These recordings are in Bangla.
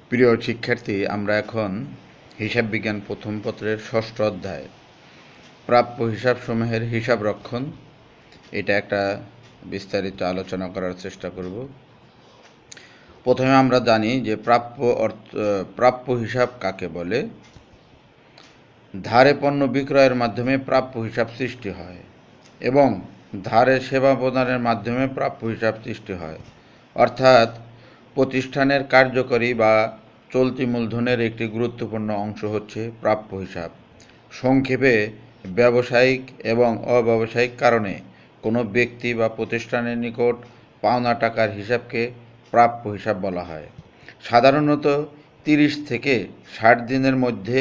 প্রিয় শিক্ষার্থী, আমরা এখন হিসাব বিজ্ঞান প্রথম পত্রের ষষ্ঠ অধ্যায় প্রাপ্য হিসাবসমূহের হিসাব রক্ষণ এটা একটা বিস্তারিত আলোচনা করার চেষ্টা করব। প্রথমে আমরা জানি যে প্রাপ্য হিসাব কাকে বলে। ধারে পণ্য বিক্রয়ের মাধ্যমে প্রাপ্য হিসাব সৃষ্টি হয় এবং ধারে সেবা প্রদানের মাধ্যমে প্রাপ্য হিসাব সৃষ্টি হয়। অর্থাৎ প্রতিষ্ঠানের কার্যকরী বা চলতি মূলধনের একটি গুরুত্বপূর্ণ অংশ হচ্ছে প্রাপ্য হিসাব। সংক্ষেপে, ব্যবসায়িক এবং অব্যবসায়িক কারণে কোনো ব্যক্তি বা প্রতিষ্ঠানের নিকট পাওনা টাকার হিসাবকে প্রাপ্য হিসাব বলা হয়। সাধারণত 30 থেকে 60 দিনের মধ্যে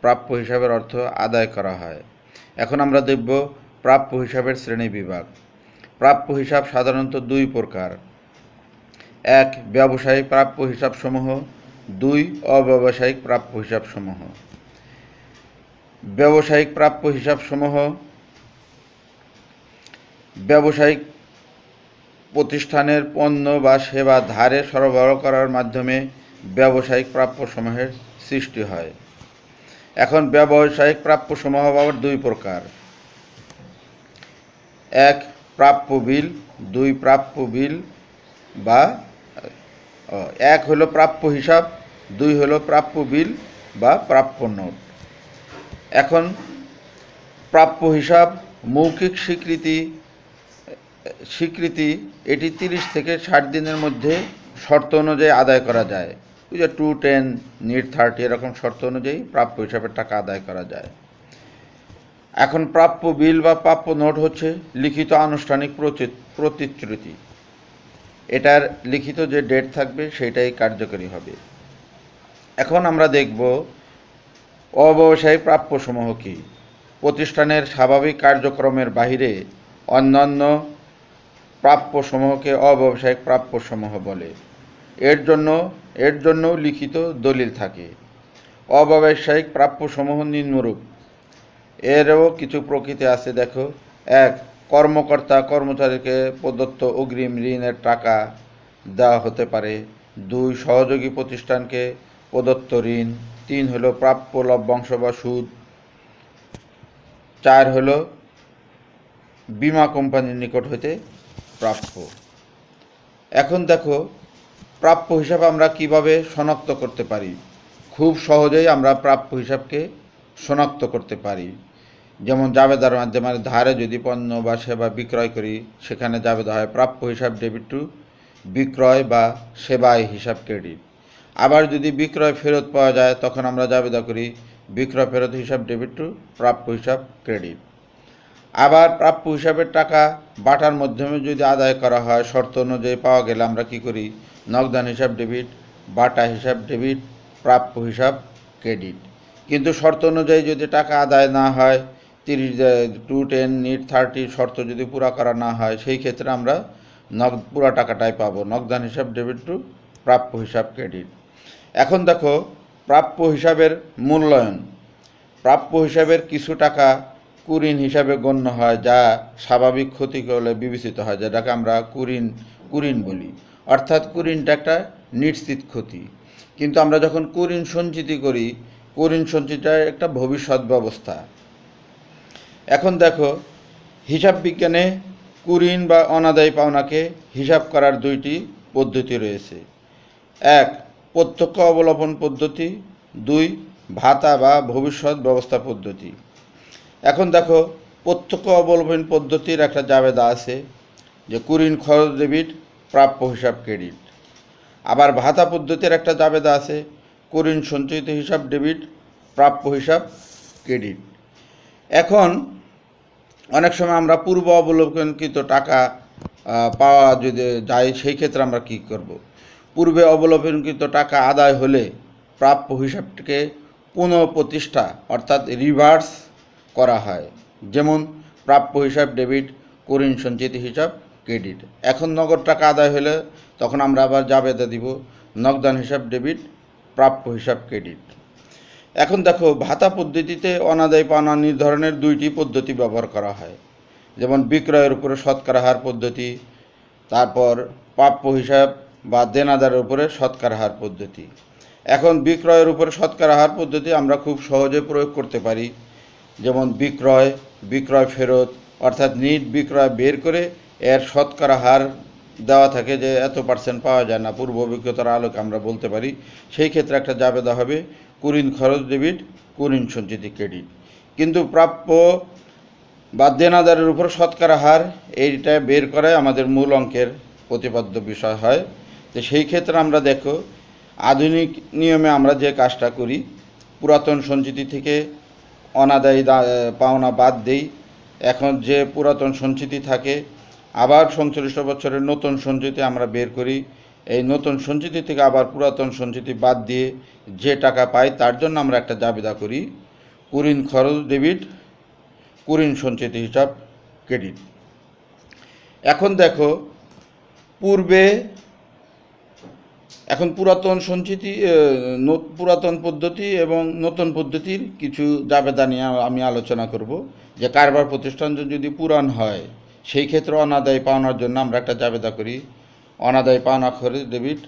প্রাপ্য হিসাবের অর্থ আদায় করা হয়। এখন আমরা দেখব প্রাপ্য হিসাবের শ্রেণীবিভাগ। প্রাপ্য হিসাব সাধারণত দুই প্রকার: 1. ব্যবসায়িক প্রাপ্য হিসাবসমূহ, 2. অব্যবসায়িক প্রাপ্য হিসাবসমূহ। ব্যবসায়িক প্রাপ্য হিসাবসমূহ ব্যবসায়িক প্রতিষ্ঠানের পণ্য বা সেবা ধারে সরবরাহ করার মাধ্যমে ব্যবসায়িক প্রাপ্যসমূহের সৃষ্টি হয়। এখন ব্যবসায়িক প্রাপ্যসমূহ আবার দুই প্রকার: 1. প্রাপ্য বিল, 2. প্রাপ্য বিল বা 1 হলো প্রাপ্য হিসাব, 2 হলো প্রাপ্য বিল বা প্রাপ্য নোট। এখন প্রাপ্য হিসাব মৌখিক স্বীকৃতি এটি 30 থেকে 60 দিনের মধ্যে শর্ত অনুযায়ী আদায় করা যায়। ওই যে 2, 10, নিট 30 এরকম শর্ত অনুযায়ী প্রাপ্য হিসাবের টাকা আদায় করা যায়। এখন প্রাপ্য বিল বা প্রাপ্য নোট হচ্ছে লিখিত আনুষ্ঠানিক প্রতিশ্রুতি। এটার লিখিত যে ডেট থাকবে সেটাই কার্যকরী হবে। এখন আমরা দেখব অব্যবসায়িক প্রাপ্যসমূহ কী। প্রতিষ্ঠানের স্বাভাবিক কার্যক্রমের বাহিরে অন্যান্য প্রাপ্যসমূহকে অব্যবসায়িক প্রাপ্যসমূহ বলে। এর জন্য লিখিত দলিল থাকে। অব্যবসায়িক প্রাপ্যসমূহ নিম্নরূপ। এরও কিছু প্রকৃতি আছে, দেখো। 1. কর্মকর্তা কর্মচারীকে প্রদত্ত অগ্রিম ঋণের টাকা দেওয়া হতে পারে। 2. সহযোগী প্রতিষ্ঠানকে প্রদত্ত ঋণ। 3 হলো প্রাপ্য লভ্যাংশ বা সুদ। 4 হলো বীমা কোম্পানির নিকট হইতে প্রাপ্য। এখন দেখো প্রাপ্য হিসাব আমরা কিভাবে শনাক্ত করতে পারি। খুব সহজেই আমরা প্রাপ্য হিসাবকে শনাক্ত করতে পারি। যেমন জাবেদার মাধ্যমে ধারে যদি পণ্য বা সেবা বিক্রয় করি, সেখানে জাবেদা হয় প্রাপ্য হিসাব ডেবিট টু বিক্রয় বা সেবায় হিসাব ক্রেডিট। আবার যদি বিক্রয় ফেরত পাওয়া যায়, তখন আমরা জাবেদা করি বিক্রয় ফেরত হিসাব ডেবিট টু প্রাপ্য হিসাব ক্রেডিট। আবার প্রাপ্য হিসাবের টাকা বাটার মাধ্যমে যদি আদায় করা হয়, শর্ত অনুযায়ী পাওয়া গেলে আমরা কি করি, নগদান হিসাব ডেবিট, বাটা হিসাব ডেবিট, প্রাপ্য হিসাব ক্রেডিট। কিন্তু শর্ত অনুযায়ী যদি টাকা আদায় না হয়, 30, 2, 10, নিট 30 শর্ত যদি পুরা করা না হয়, সেই ক্ষেত্রে আমরা পুরা টাকাটাই পাবো, নগদান হিসাব ডেবিট টু প্রাপ্য হিসাব ক্রেডিট। এখন দেখো প্রাপ্য হিসাবের মূল্যায়ন। প্রাপ্য হিসাবের কিছু টাকা কুঋণ হিসাবে গণ্য হয়, যা স্বাভাবিক ক্ষতি করলে বিবেচিত হয়, যেটাকে আমরা কুঋণ বলি। অর্থাৎ কুঋণটা একটা নিশ্চিত ক্ষতি। কিন্তু আমরা যখন কুঋণ সঞ্চিতি করি, কুঋণ সঞ্চিতিটা একটা ভবিষ্যৎ ব্যবস্থা। এখন দেখো হিসাব বিজ্ঞানে কুঋণ বা অনাদায়ী পাওনাকে হিসাব করার দুইটি পদ্ধতি রয়েছে। 1. প্রত্যক্ষ অবলোপন পদ্ধতি, 2. ভাতা বা ভবিষ্যৎ ব্যবস্থা পদ্ধতি। এখন দেখো প্রত্যক্ষ অবলোপন পদ্ধতির একটা জাবেদা আছে যে কুঋণ খরচ ডেবিট, প্রাপ্য হিসাব ক্রেডিট। আবার ভাতা পদ্ধতির একটা জাবেদা আছে কুঋণ সঞ্চিত হিসাব ডেবিট, প্রাপ্য হিসাব ক্রেডিট। এখন অনেক সময় আমরা পূর্ব অবলোকনকৃত টাকা পাওয়া যদি যায়, সেই ক্ষেত্রে আমরা কী করব। পূর্বে অবলোকনকৃত টাকা আদায় হলে প্রাপ্য হিসাবটিকে পুনঃপ্রতিষ্ঠা অর্থাৎ রিভার্স করা হয়। যেমন প্রাপ্য হিসাব ডেবিট, কুঋণ সঞ্চিত হিসাব ক্রেডিট। এখন নগদ টাকা আদায় হলে তখন আমরা আবার জাবেদা দিব নগদান হিসাব ডেবিট, প্রাপ্য হিসাব ক্রেডিট। এখন দেখো ভাতা পদ্ধতিতে অনাদায়ী পাওনা নির্ধারণের দুইটি পদ্ধতি ব্যবহার করা হয়। যেমন বিক্রয়ের উপরে শতকরা হার পদ্ধতি, তারপর প্রাপ্য হিসাব বা দেনাদারের উপরে শতকরা হার পদ্ধতি। এখন বিক্রয়ের উপরে শতকরা হার পদ্ধতি আমরা খুব সহজে প্রয়োগ করতে পারি। যেমন বিক্রয় ফেরত, অর্থাৎ নিট বিক্রয় বের করে এর শতকরা হার দেওয়া থাকে যে এত পার্সেন্ট পাওয়া যায় না, পূর্ব অভিজ্ঞতার আলোকে আমরা বলতে পারি। সেই ক্ষেত্রে একটা জাবেদা হবে কুরিন খরচ ডেবিট, কুরিন সঞ্চিতি ক্রেডিট। কিন্তু প্রাপ্য বা দেনাদারের উপর শতকরা হার এইটা বের করাই আমাদের মূল অঙ্কের প্রতিপাদ্য বিষয় হয়। তো সেই ক্ষেত্রে আমরা দেখো আধুনিক নিয়মে আমরা যে কাজটা করি, পুরাতন সঞ্চিতি থেকে অনাদায়ী পাওনা বাদ দেই। এখন যে পুরাতন সঞ্চিতি থাকে আবার সংশ্লিষ্ট বছরের নতুন সঞ্চিতি আমরা বের করি। এই নতুন সঞ্চিতি থেকে আবার পুরাতন সঞ্চিতি বাদ দিয়ে যে টাকা পাই তার জন্য আমরা একটা জাবেদা করি কুরিন খরচ ডেবিট, কুরিন সঞ্চিতি হিসাব ক্রেডিট। এখন দেখো এখন পুরাতন সঞ্চিতি, পুরাতন পদ্ধতি এবং নতুন পদ্ধতির কিছু জাবেদা নিয়ে আমি আলোচনা করব। যে কারবার প্রতিষ্ঠান যদি পুরান হয় সেই ক্ষেত্রে অনাদায়ী পাওনার জন্য আমরা একটা জাবেদা করি অনাদায়ী পাওনা খরচ ডেবিট,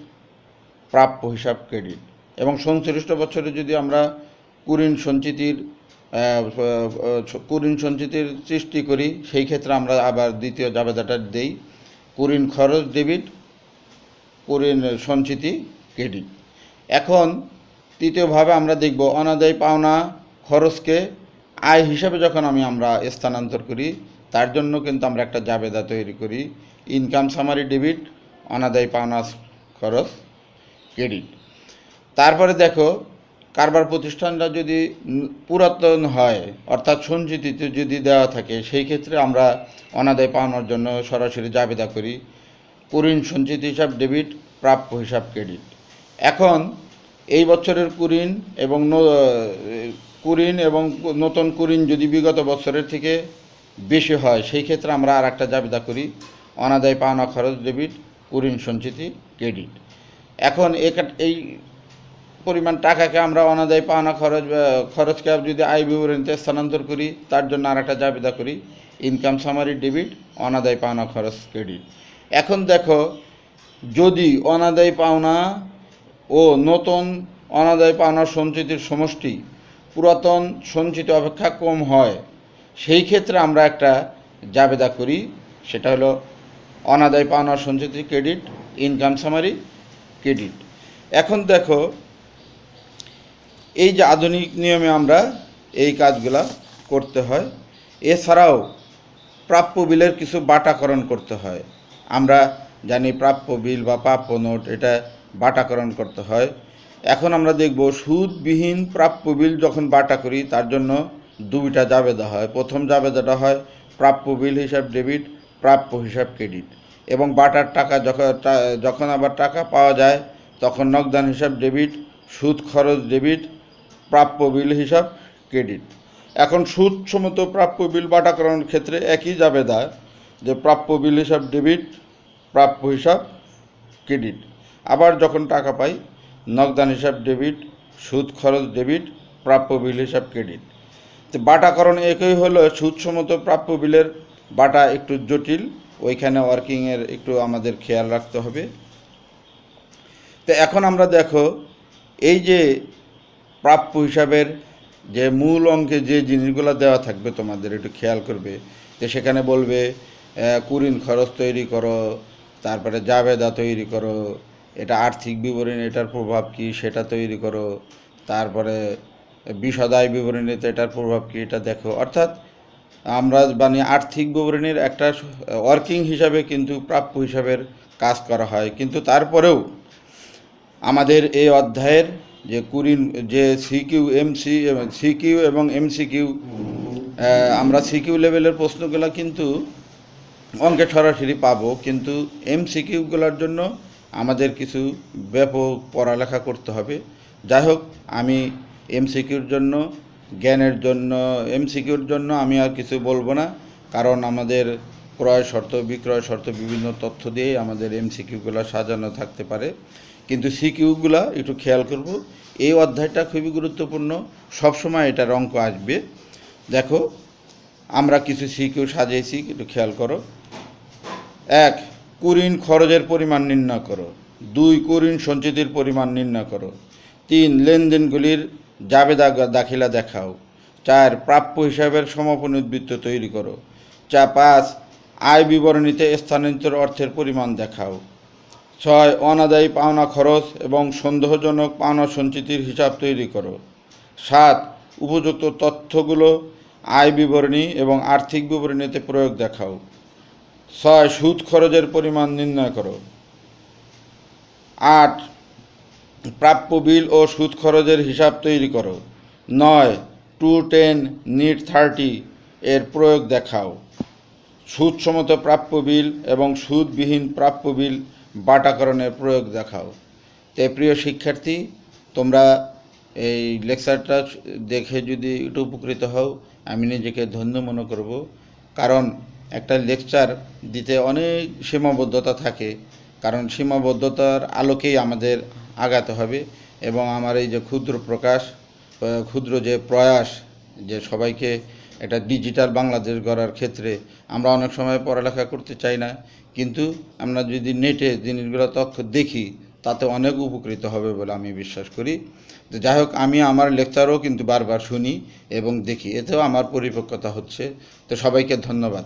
প্রাপ্য হিসাব ক্রেডিট। এবং সংশ্লিষ্ট বছরে যদি আমরা কুরিন সঞ্চিতির সৃষ্টি করি সেই ক্ষেত্রে আমরা আবার দ্বিতীয় জাবেদাটা দেই কুরিন খরচ ডেবিট, কুরিন সঞ্চিতি ক্রেডিট। এখন তৃতীয়ভাবে আমরা দেখব অনাদায়ী পাওনা খরচকে আয় হিসাবে যখন আমরা স্থানান্তর করি তার জন্য কিন্তু আমরা একটা জাবেদা তৈরি করি ইনকাম সামারি ডেবিট, অনাদায়ী পাওনা খরচ ক্রেডিট। তারপরে দেখো কারবার প্রতিষ্ঠানটা যদি পুরাতন হয় অর্থাৎ সঞ্চিতিতে যদি দেওয়া থাকে সেই ক্ষেত্রে আমরা অনাদায়ী পাওনার জন্য সরাসরি জাবেদা করি কুরিন সঞ্চিতি হিসাব ডেবিট, প্রাপ্য হিসাব ক্রেডিট। এখন এই বছরের কুরিন এবং নতুন কুরিন যদি বিগত বছরের থেকে বেশি হয় সেই ক্ষেত্রে আমরা আর একটা জাবেদা করি অনাদায়ী পাওনা খরচ ডেবিট, কুরিন সঞ্চিতি ক্রেডিট। এখন এই পরিমাণ টাকাকে আমরা অনাদায়ী পাওনা খরচকে যদি আয় বিবরণীতে স্থানান্তর করি তার জন্য আর একটা জাবেদা করি ইনকাম সামারি ডেবিট, অনাদায়ী পাওনা খরচ ক্রেডিট। এখন দেখো যদি অনাদায়ী পাওনা ও নতুন অনাদায়ী পাওনার সঞ্চিতির সমষ্টি পুরাতন সঞ্চিতি অপেক্ষা কম হয় সেই ক্ষেত্রে আমরা একটা জাবেদা করি, সেটা হলো অনাদায়ী পাওনার সঞ্চিতি ক্রেডিট, ইনকাম সামারি ক্রেডিট। এখন দেখো এই যে আধুনিক নিয়মে আমরা এই কাজগুলা করতে হয়। এছাড়াও প্রাপ্য বিলের কিছু বাটাকরণ করতে হয়। আমরা জানি প্রাপ্য বিল বা প্রাপ্য নোট এটা বাটাকরণ করতে হয়। এখন আমরা দেখব সুদবিহীন প্রাপ্য বিল যখন বাটা করি তার জন্য দুইটা জাবেদা হয়। প্রথম জাবেদাটা হয় প্রাপ্য বিল হিসাব ডেবিট, প্রাপ্য হিসাব ক্রেডিট। এবং বাটার টাকা যখন আবার টাকা পাওয়া যায় তখন নগদান হিসাব ডেবিট, সুদ খরচ ডেবিট, প্রাপ্য বিল হিসাব ক্রেডিট। এখন সুদ সমত প্রাপ্য বিল বাটাকরণের ক্ষেত্রে একই জাবেদা যে প্রাপ্য বিল হিসাব ডেবিট, প্রাপ্য হিসাব ক্রেডিট। আবার যখন টাকা পাই নগদান হিসাব ডেবিট, সুদ খরচ ডেবিট, প্রাপ্য বিল হিসাব ক্রেডিট। তো বাটাকরণ একই হলো, সুদ সমত প্রাপ্য বিলের বাটা একটু জটিল, ওইখানে ওয়ার্কিংয়ের একটু আমাদের খেয়াল রাখতে হবে। তো এখন আমরা দেখো এই যে প্রাপ্য হিসাবের যে মূল অঙ্কে যে জিনিসগুলো দেওয়া থাকবে তোমাদের একটু খেয়াল করবে যে সেখানে বলবে কুরিন খরচ তৈরি করো, তারপরে জাবেদা তৈরি করো, এটা আর্থিক বিবরণী এটার প্রভাব কী সেটা তৈরি করো, তারপরে বিশদায় বিবরণীতে এটার প্রভাব কী এটা দেখো। অর্থাৎ আমরা আর্থিক বিবরণীর একটা ওয়ার্কিং হিসাবে কিন্তু প্রাপ্য হিসাবের কাজ করা হয়। কিন্তু তারপরেও আমাদের এই অধ্যায়ের যে কুরিন যে সিকিউ এবং এমসিকিউ, আমরা সিকিউ লেভেলের প্রশ্নগুলো কিন্তু অঙ্কে সরাসরি পাবো, কিন্তু এমসিকিউগুলোর জন্য আমাদের কিছু ব্যাপক পড়ালেখা করতে হবে। যাই হোক, আমি এমসিকিউর জন্য আমি আর কিছু বলবো না, কারণ আমাদের ক্রয় শর্ত বিক্রয় শর্ত বিভিন্ন তথ্য দিয়ে আমাদের এমসিকিউগুলো সাজানো থাকতে পারে। কিন্তু সিকিউগুলো একটু খেয়াল করব। এই অধ্যায়টা খুবই গুরুত্বপূর্ণ, সবসময় এটার অঙ্ক আসবে। দেখো আমরা কিছু সিকিউ সাজিয়েছি, একটু খেয়াল করো। 1. কুরিন খরচের পরিমাণ নির্ণয় করো। 2 কুরিন সঞ্চিতির পরিমাণ নির্ণয় করো। 3 লেনদেনগুলির জাবেদা দাখিলা দেখাও। 4 প্রাপ্য হিসাবের সমপরিবৃত্ত তৈরি করো। 5 আয় বিবরণীতে স্থানান্তর অর্থের পরিমাণ দেখাও। 6 অনাদায়ী পাওনা খরচ এবং সন্দেহজনক পাওনা সঞ্চিতির হিসাব তৈরি করো। 7 উপযুক্ত তথ্যগুলো আয় বিবরণী এবং আর্থিক বিবরণীতে প্রয়োগ দেখাও। 6 সুদ খরচের পরিমাণ নির্ণয় করো। 8 প্রাপ্য বিল ও সুদ খরচের হিসাব তৈরি করো। 9 210 নিট 30 এর প্রয়োগ দেখাও। সুদসম্মত প্রাপ্য বিল এবং সুদবিহীন প্রাপ্য বিল বাটাকরণের প্রয়োগ দেখাও। তাই প্রিয় শিক্ষার্থী, তোমরা এই লেকচারটা দেখে যদি একটু উপকৃত হও, আমি নিজেকে ধন্য মনে করব। কারণ একটা লেকচার দিতে অনেক সীমাবদ্ধতা থাকে, কারণ সীমাবদ্ধতার আলোকেই আমাদের আগাতে হবে। এবং আমার এই যে ক্ষুদ্র যে প্রয়াস, যে সবাইকে একটা ডিজিটাল বাংলাদেশ গড়ার ক্ষেত্রে আমরা অনেক সময় পড়ালেখা করতে চাই না, কিন্তু আমরা যদি নেটে জিনিসগুলো তথ্য দেখি তাতে অনেক উপকৃত হবে বলে আমি বিশ্বাস করি। তো যাই হোক, আমি আমার লেকচারও কিন্তু বারবার শুনি এবং দেখি, এতেও আমার পরিপক্কতা হচ্ছে। তো সবাইকে ধন্যবাদ।